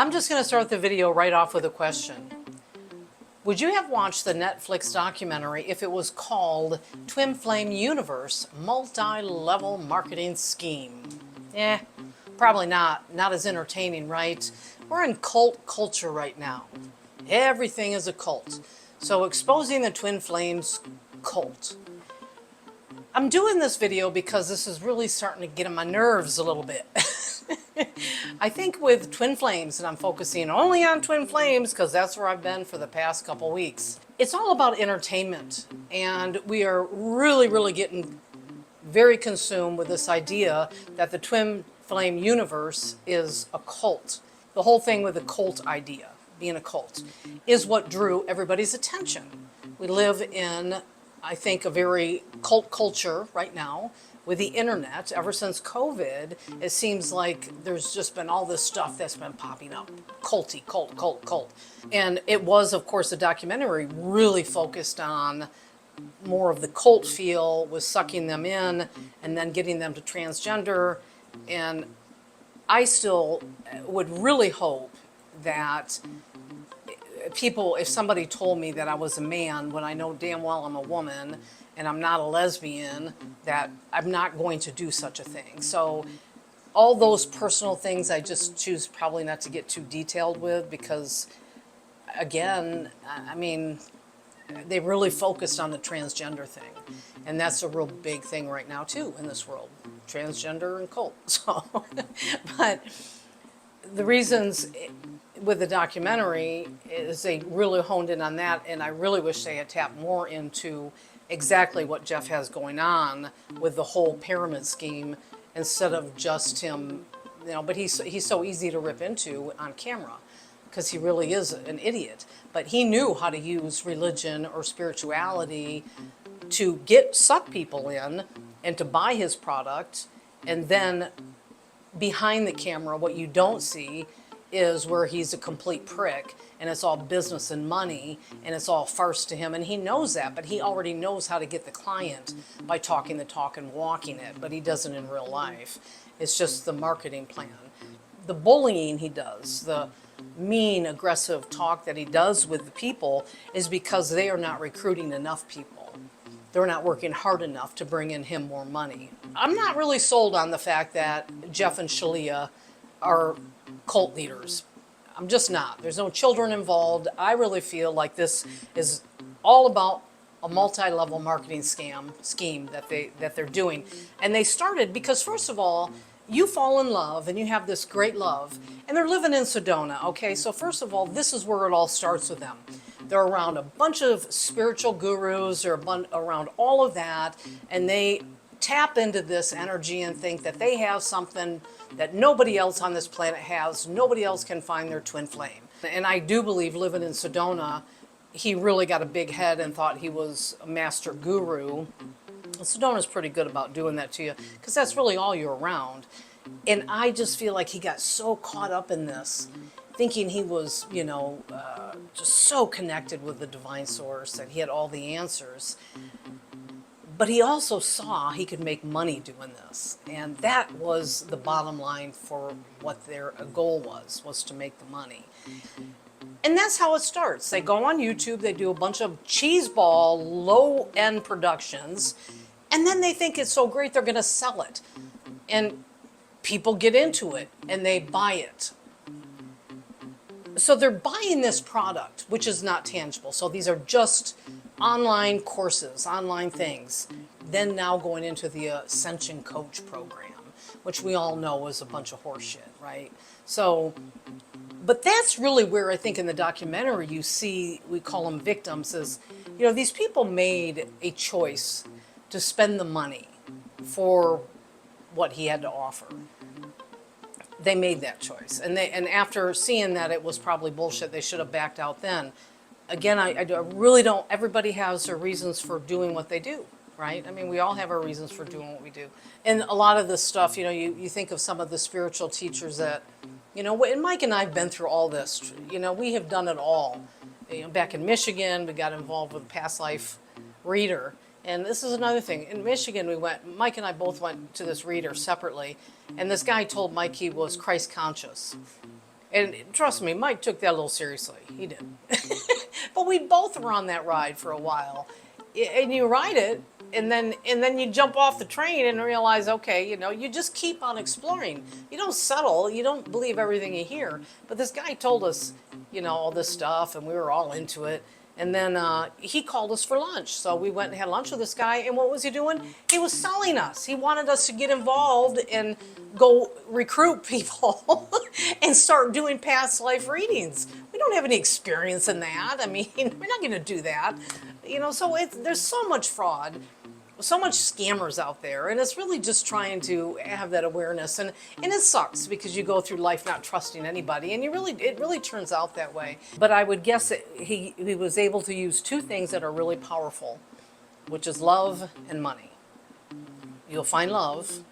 I'm just going to start the video right off with a question. Would you have watched the Netflix documentary if it was called Twin Flame Universe Multi-Level Marketing Scheme? Probably not. Not as entertaining, right? We're in cult culture right now. Everything is a cult. So exposing the Twin Flames cult. I'm doing this video because this is really starting to get on my nerves a little bit. I think with Twin Flames, and I'm focusing only on Twin Flames because that's where I've been for the past couple weeks, it's all about entertainment. And we are really getting very consumed with this idea that the Twin Flame universe is a cult. The whole thing with the cult idea, being a cult, is what drew everybody's attention. We live in, I think, a very cult culture right now with the internet. Ever since COVID, it seems like there's just been all this stuff that's been popping up. Culty, cult. And it was, of course, a documentary really focused on more of the cult feel, was sucking them in and then getting them to transgender. And I still would really hope that people, if somebody told me that I was a man when I know damn well I'm a woman and I'm not a lesbian, that I'm not going to do such a thing. So all those personal things I just choose probably not to get too detailed with because, again, I mean, they really focused on the transgender thing. And that's a real big thing right now, too, in this world. Transgender and cult. So, but the reasons with the documentary is they really honed in on that, and I really wish they had tapped more into exactly what Jeff has going on with the whole pyramid scheme instead of just him, you know, but he's so easy to rip into on camera because he really is an idiot. But he knew how to use religion or spirituality to suck people in and to buy his product. And then behind the camera, what you don't see is where he's a complete prick and it's all business and money and it's all farce to him. And he knows that, but he already knows how to get the client by talking the talk and walking it, but he doesn't in real life. It's just the marketing plan. The bullying he does, the mean, aggressive talk that he does with the people is because they are not recruiting enough people. They're not working hard enough to bring in him more money. I'm not really sold on the fact that Jeff and Shaleia are cult leaders. I'm just not. There's no children involved. I really feel like this is all about a multi-level marketing scheme that they're doing. And they started because, first of all, you fall in love and you have this great love, and they're living in Sedona, okay? So first of all, this is where it all starts with them. They're around a bunch of spiritual gurus, they're around all of that, and they tap into this energy and think that they have something that nobody else on this planet has. Nobody else can find their twin flame. And I do believe living in Sedona, he really got a big head and thought he was a master guru. Sedona's pretty good about doing that to you because that's really all you're around. And I just feel like he got so caught up in this, thinking he was, you know, just so connected with the divine source that he had all the answers. But he also saw he could make money doing this. And that was the bottom line for what their goal was to make the money. And that's how it starts. They go on YouTube, they do a bunch of cheeseball, low-end productions, and then they think it's so great they're going to sell it. And people get into it, and they buy it. So they're buying this product, which is not tangible. So these are just online courses, online things. Then now going into the Ascension Coach program, which we all know is a bunch of horseshit, right? So, but that's really where I think in the documentary you see, we call them victims, is, you know, these people made a choice to spend the money for what he had to offer. They made that choice. And after seeing that it was probably bullshit, they should have backed out then. Again, I really don't, everybody has their reasons for doing what they do, right? I mean, we all have our reasons for doing what we do. And a lot of this stuff, you know, you think of some of the spiritual teachers that, you know, and Mike and I have been through all this. You know, we have done it all. You know, back in Michigan, we got involved with Past Life Reader. And this is another thing. In Michigan, Mike and I both went to this reader separately. And this guy told Mike he was Christ conscious. And trust me, Mike took that a little seriously. He did. But we both were on that ride for a while. And you ride it, and then you jump off the train and realize, okay, you just keep on exploring. You don't settle. You don't believe everything you hear. But this guy told us, all this stuff, and we were all into it. And then he called us for lunch. So we went and had lunch with this guy. And what was he doing? He was selling us. He wanted us to get involved and go recruit people and start doing past life readings. We don't have any experience in that. I mean, we're not going to do that. So there's so much fraud, so much scammers out there, and it's really just trying to have that awareness. And it sucks because you go through life not trusting anybody, and it really turns out that way. But I would guess that he was able to use two things that are really powerful, which is love and money. You'll find love,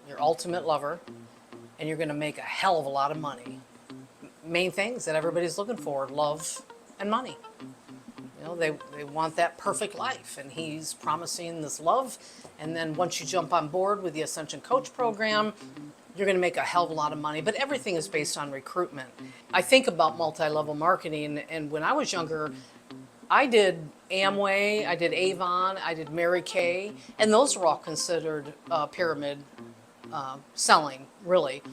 your ultimate lover, and you're going to make a hell of a lot of money. Main things that everybody's looking for: love and money. They want that perfect life, and he's promising this love. And then once you jump on board with the Ascension Coach program, you're going to make a hell of a lot of money. But everything is based on recruitment. I think about multi-level marketing, and when I was younger, I did Amway, I did Avon, I did Mary Kay, and those were all considered pyramid selling, really.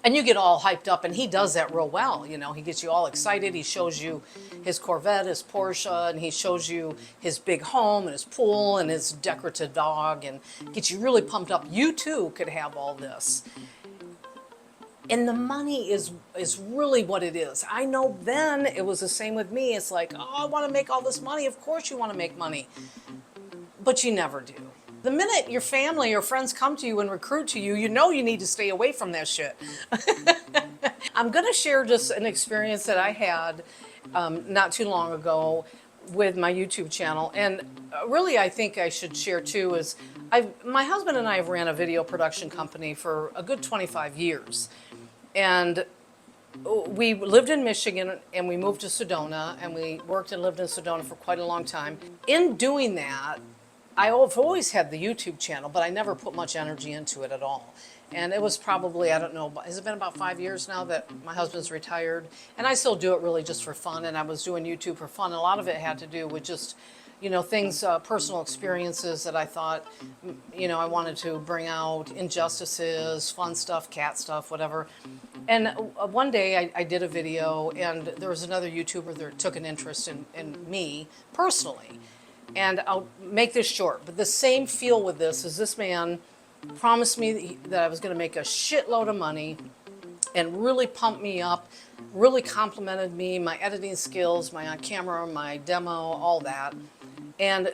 And you get all hyped up, and he does that real well. He gets you all excited. He shows you his Corvette, his Porsche, and he shows you his big home and his pool and his decorative dog, and gets you really pumped up. You too could have all this. And the money is really what it is. I know then it was the same with me. It's like, oh, I want to make all this money. Of course you want to make money. But you never do. The minute your family or friends come to you and recruit to you, you need to stay away from that shit. I'm going to share just an experience that I had not too long ago with my YouTube channel. And really, I think I should share too is my husband and I have ran a video production company for a good 25 years. And we lived in Michigan, and we moved to Sedona, and we worked and lived in Sedona for quite a long time. In doing that, I've always had the YouTube channel, but I never put much energy into it at all. And it was probably, I don't know, has it been about 5 years now that my husband's retired? And I still do it really just for fun, and I was doing YouTube for fun. And a lot of it had to do with just, things, personal experiences that I thought, I wanted to bring out, injustices, fun stuff, cat stuff, whatever. And one day I did a video, and there was another YouTuber that took an interest in me personally. And I'll make this short, but the same feel with this is this man promised me that I was going to make a shitload of money and really pumped me up, really complimented me, my editing skills, my on camera, my demo, all that. And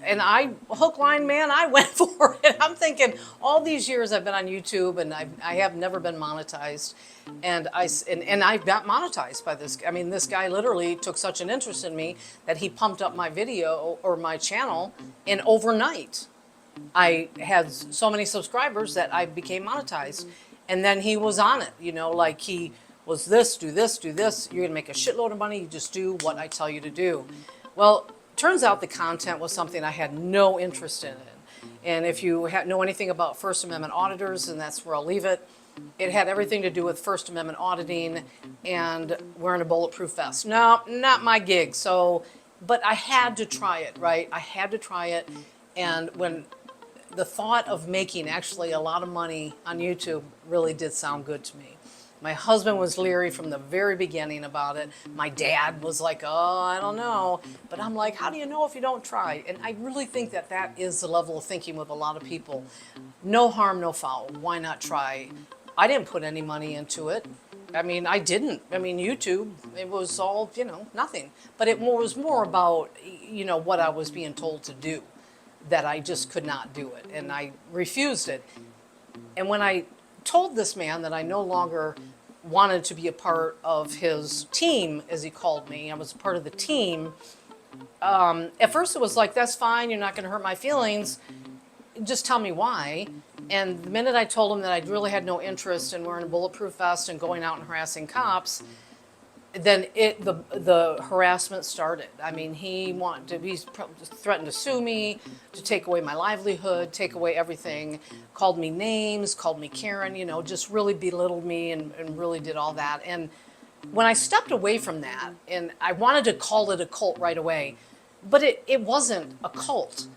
I, hook, line, man, I went for it. I'm thinking all these years I've been on YouTube, and I have never been monetized. And I got monetized by this. I mean, this guy literally took such an interest in me that he pumped up my video or my channel, and overnight I had so many subscribers that I became monetized. And then he was on it, like he was this, do this, do this. You're going to make a shitload of money. You just do what I tell you to do. Well, turns out the content was something I had no interest in. And if you know anything about First Amendment auditors, and that's where I'll leave it, it had everything to do with First Amendment auditing and wearing a bulletproof vest. No, not my gig. But I had to try it, right? I had to try it. And when the thought of making actually a lot of money on YouTube really did sound good to me. My husband was leery from the very beginning about it. My dad was like, oh, I don't know. But I'm like, how do you know if you don't try? And I really think that is the level of thinking with a lot of people. No harm, no foul. Why not try? I didn't put any money into it. I mean, I didn't. I mean, YouTube, it was all, nothing. But it was more about, what I was being told to do, that I just could not do it. And I refused it. And when I told this man that I no longer wanted to be a part of his team, as he called me, I was a part of the team, at first it was like, that's fine, you're not going to hurt my feelings, just tell me why. And the minute I told him that I really had no interest in wearing a bulletproof vest and going out and harassing cops, then the harassment started. I mean, he's threatened to sue me, to take away my livelihood, take away everything, called me names, called me Karen, just really belittled me and really did all that. And when I stepped away from that, and I wanted to call it a cult right away, but it wasn't a cult.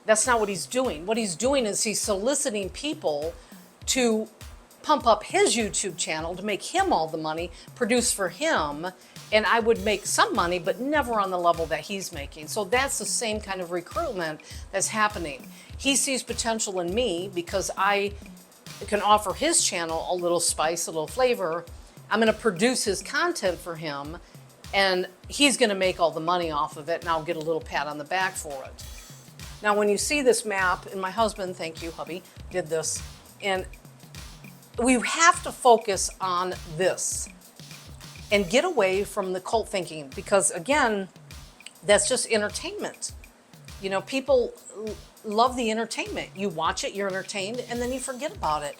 That's not what he's doing. What he's doing is he's soliciting people to pump up his YouTube channel to make him all the money, produce for him, and I would make some money, but never on the level that he's making. So that's the same kind of recruitment that's happening. He sees potential in me because I can offer his channel a little spice, a little flavor. I'm going to produce his content for him, and he's going to make all the money off of it, and I'll get a little pat on the back for it. Now, when you see this map, and my husband, thank you, hubby, did this, and we have to focus on this and get away from the cult thinking because, again, that's just entertainment. People love the entertainment. You watch it, you're entertained, and then you forget about it.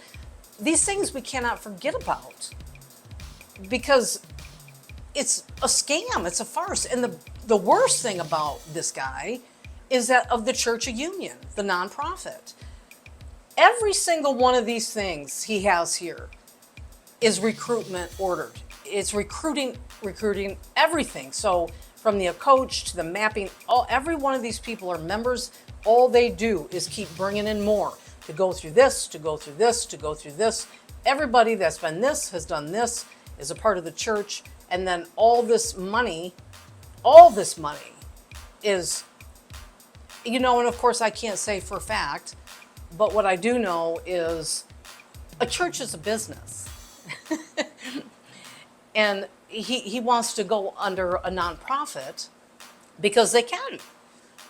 These things we cannot forget about because it's a scam, it's a farce. And the worst thing about this guy is that of the Church of Union, the nonprofit. Every single one of these things he has here is recruitment ordered. It's recruiting everything. So from the coach to the mapping, every one of these people are members. All they do is keep bringing in more to go through this, to go through this, to go through this. Everybody that's been this, has done this, is a part of the church. And then all this money is, and of course I can't say for a fact, but what I do know is a church is a business. And he wants to go under a nonprofit because they can.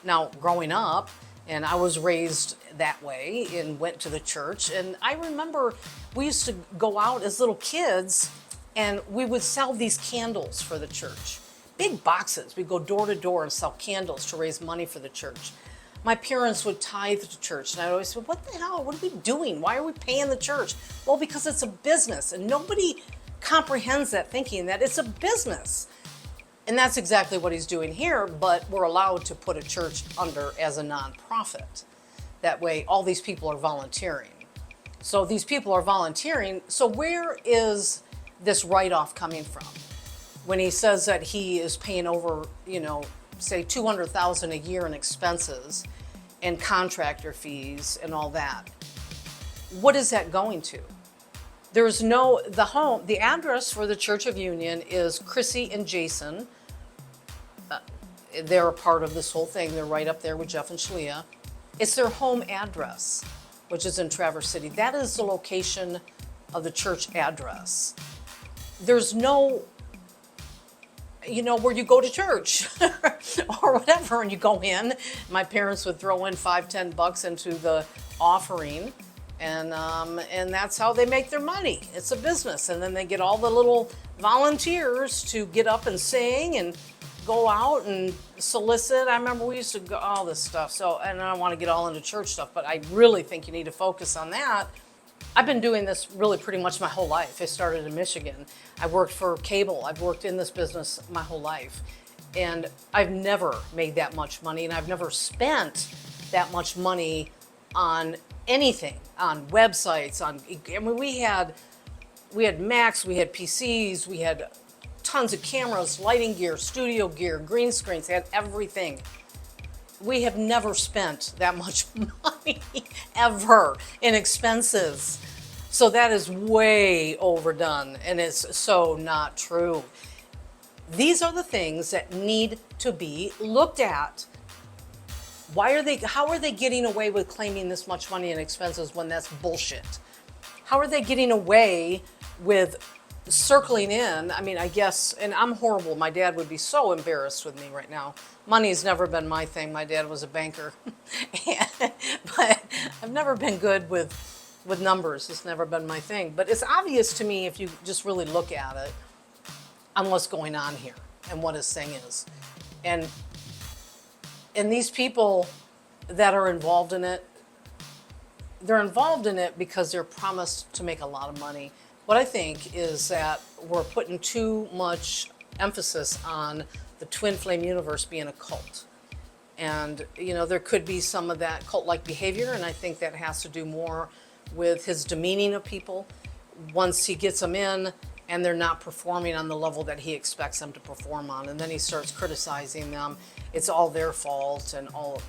Now, growing up, and I was raised that way and went to the church, and I remember we used to go out as little kids and we would sell these candles for the church. Big boxes. We'd go door to door and sell candles to raise money for the church. My parents would tithe to church, and I always said, what the hell? What are we doing? Why are we paying the church? Well, because it's a business, and nobody comprehends that thinking that it's a business. And that's exactly what he's doing here, but we're allowed to put a church under as a nonprofit. That way, all these people are volunteering. So these people are volunteering, so where is this write-off coming from? When he says that he is paying over, say $200,000 a year in expenses and contractor fees and all that. What is that going to? There's the address for the Church of Union is Chrissy and Jason. They're a part of this whole thing. They're right up there with Jeff and Shaleia. It's their home address, which is in Traverse City. That is the location of the church address. There's no where you go to church or whatever, and you go in. My parents would throw in $5-10 into the offering, and that's how they make their money. It's a business, and then they get all the little volunteers to get up and sing and go out and solicit. I remember we used to go all this stuff. So, and I don't want to get all into church stuff, but I really think you need to focus on that. I've been doing this really pretty much my whole life. I started in Michigan. I worked for cable. I've worked in this business my whole life. And I've never made that much money, and I've never spent that much money on anything, on websites, we had Macs, we had PCs, we had tons of cameras, lighting gear, studio gear, green screens, they had everything. We have never spent that much money ever in expenses. So that is way overdone, and it's so not true. These are the things that need to be looked at. How are they getting away with claiming this much money in expenses when that's bullshit? How are they getting away with circling in? I mean, I guess, and I'm horrible. My dad would be so embarrassed with me right now. Money's never been my thing. My dad was a banker. But I've never been good with numbers. It's never been my thing. But it's obvious to me if you just really look at it on what's going on here and what his thing is. And these people that are involved in it, they're involved in it because they're promised to make a lot of money. What I think is that we're putting too much emphasis on the twin flame universe being a cult. And, there could be some of that cult-like behavior, and I think that has to do more with his demeaning of people once he gets them in and they're not performing on the level that he expects them to perform on. And then he starts criticizing them. It's all their fault and all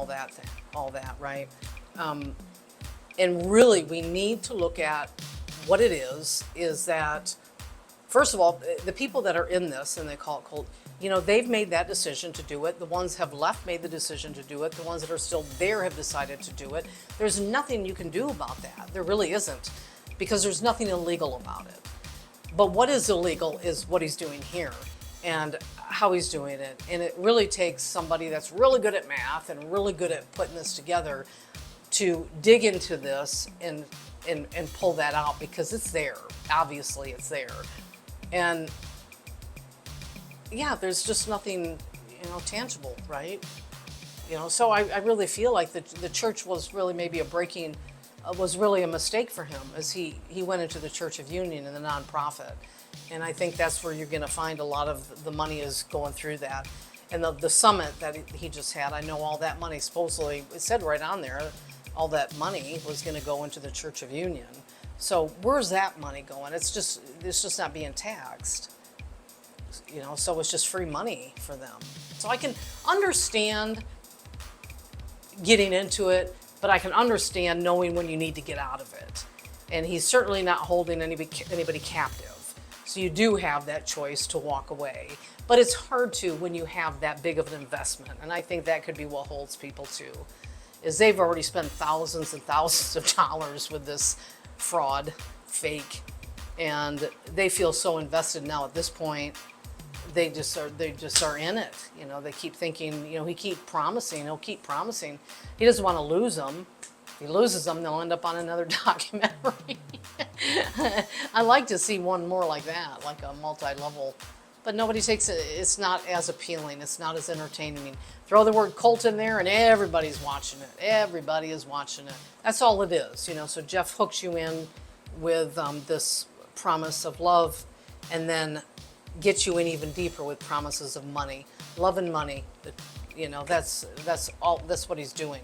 that, right? And really, we need to look at what it is that, first of all, the people that are in this, and they call it cult, they've made that decision to do it. The ones have left made the decision to do it. The ones that are still there have decided to do it. There's nothing you can do about that. There really isn't, because there's nothing illegal about it. But what is illegal is what he's doing here and how he's doing it. And it really takes somebody that's really good at math and really good at putting this together to dig into this and pull that out, because it's there. Obviously, it's there. And yeah, there's just nothing, tangible, right? So I really feel like the church was really maybe was really a mistake for him, as he went into the Church of Union and the nonprofit. And I think that's where you're going to find a lot of the money is going through that. And the summit that he just had, I know all that money supposedly, it said right on there, all that money was going to go into the Church of Union. So where's that money going? It's just not being taxed. So it's just free money for them. So I can understand getting into it, but I can understand knowing when you need to get out of it. And he's certainly not holding anybody captive. So you do have that choice to walk away. But it's hard to when you have that big of an investment. And I think that could be what holds people too, is they've already spent thousands and thousands of dollars with this fraud, fake, and they feel so invested now at this point. They just are in it. They keep thinking, he'll keep promising. He doesn't want to lose them. If he loses them, they'll end up on another documentary. I like to see one more like that, like a multi-level. But nobody takes it. It's not as appealing. It's not as entertaining. I mean, throw the word cult in there and everybody's watching it. Everybody is watching it. That's all it is. So Jeff hooks you in with this promise of love, and then gets you in even deeper with promises of money, love and money. That's what he's doing.